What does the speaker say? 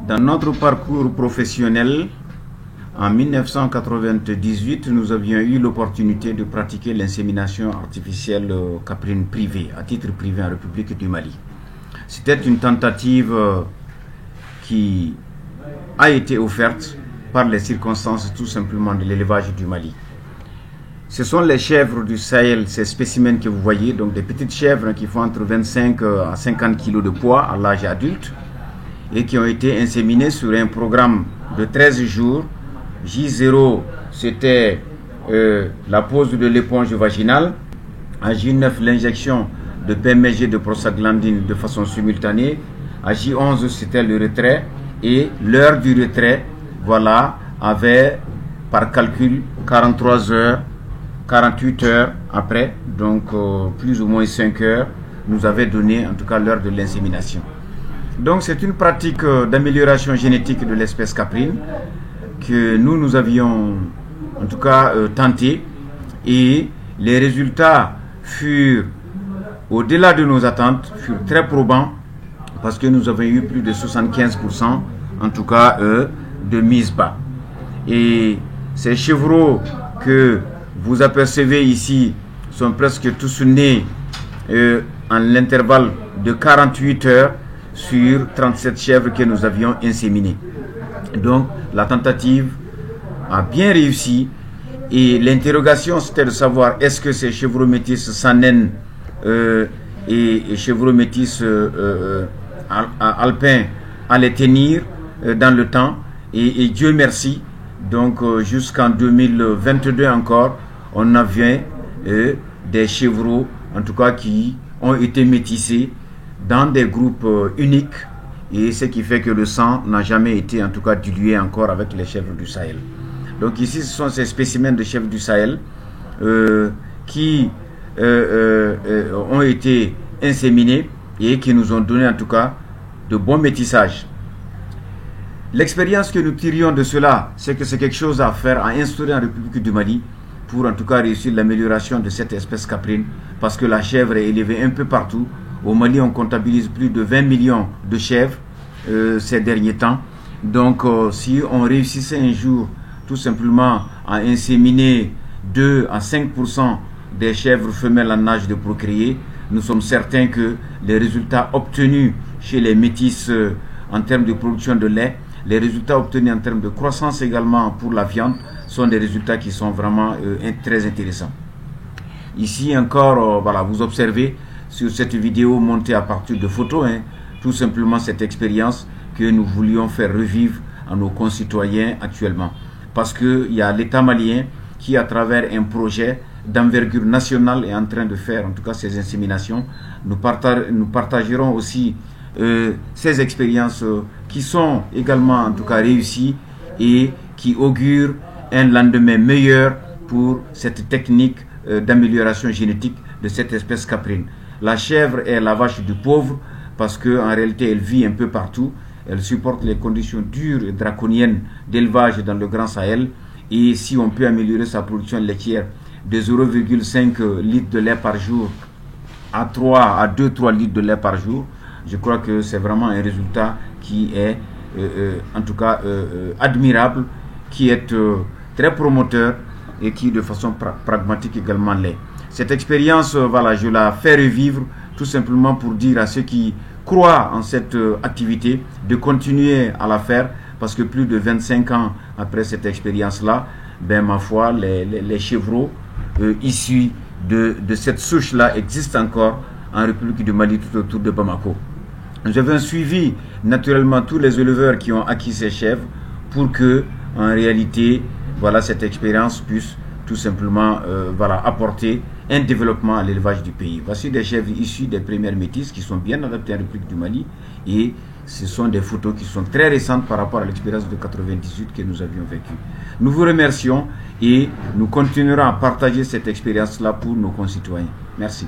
Dans notre parcours professionnel, en 1998, nous avions eu l'opportunité de pratiquer l'insémination artificielle caprine privée, à titre privé en République du Mali. C'était une tentative qui a été offerte par les circonstances tout simplement de l'élevage du Mali. Ce sont les chèvres du Sahel, ces spécimens que vous voyez, donc des petites chèvres qui font entre 25 à 50 kg de poids à l'âge adulte et qui ont été inséminées sur un programme de 13 jours. J0, c'était la pose de l'éponge vaginale. À J9, l'injection de PMG de prostaglandine de façon simultanée. À J11, c'était le retrait. Et l'heure du retrait, voilà, avait par calcul 43 heures, 48 heures après, donc plus ou moins 5 heures, nous avait donné en tout cas l'heure de l'insémination. Donc c'est une pratique d'amélioration génétique de l'espèce caprine que nous avions en tout cas tenté, et les résultats furent au-delà de nos attentes, furent très probants parce que nous avons eu plus de 75% en tout cas de mise bas. Et ces chevreaux que vous apercevez ici sont presque tous nés en l'intervalle de 48 heures sur 37 chèvres que nous avions inséminées. Donc la tentative a bien réussi, et l'interrogation c'était de savoir est-ce que ces chevreaux métis sans naine et chevreaux métis alpins allaient tenir dans le temps, et Dieu merci, donc jusqu'en 2022 encore on avait des chevreaux en tout cas qui ont été métissés dans des groupes uniques, et ce qui fait que le sang n'a jamais été en tout cas dilué encore avec les chèvres du Sahel. Donc ici ce sont ces spécimens de chèvres du Sahel qui ont été inséminés et qui nous ont donné en tout cas de bons métissages. L'expérience que nous tirions de cela, c'est que c'est quelque chose à faire, à instaurer en République du Mali pour en tout cas réussir l'amélioration de cette espèce caprine, parce que la chèvre est élevée un peu partout. Au Mali, on comptabilise plus de 20 millions de chèvres ces derniers temps. Donc, si on réussissait un jour tout simplement à inséminer 2 à 5% des chèvres femelles en âge de procréer, nous sommes certains que les résultats obtenus chez les métis en termes de production de lait, les résultats obtenus en termes de croissance également pour la viande, sont des résultats qui sont vraiment très intéressants. Ici encore, voilà, vous observez sur cette vidéo montée à partir de photos, tout simplement cette expérience que nous voulions faire revivre à nos concitoyens actuellement. Parce qu'il y a l'État malien qui, à travers un projet d'envergure nationale, est en train de faire en tout cas ces inséminations. Nous partagerons aussi ces expériences qui sont également en tout cas réussies et qui augurent un lendemain meilleur pour cette technique d'amélioration génétique de cette espèce caprine. La chèvre est la vache du pauvre parce qu'en réalité elle vit un peu partout, elle supporte les conditions dures et draconiennes d'élevage dans le Grand Sahel, et si on peut améliorer sa production laitière de 0,5 litres de lait par jour à 2-3 litres de lait par jour, je crois que c'est vraiment un résultat qui est en tout cas admirable, qui est très promoteur et qui de façon pragmatique également l'est. Cette expérience, voilà, je la fais revivre tout simplement pour dire à ceux qui croient en cette activité de continuer à la faire, parce que plus de 25 ans après cette expérience-là, ben ma foi, les chevreaux issus de cette souche-là existent encore en République du Mali, tout autour de Bamako. J'avais suivi naturellement tous les éleveurs qui ont acquis ces chèvres pour que, en réalité, voilà, cette expérience puisse tout simplement voilà, apporter un développement à l'élevage du pays. Voici des chèvres issues des premières métisses qui sont bien adaptées à la République du Mali, et ce sont des photos qui sont très récentes par rapport à l'expérience de 98 que nous avions vécue. Nous vous remercions et nous continuerons à partager cette expérience-là pour nos concitoyens. Merci.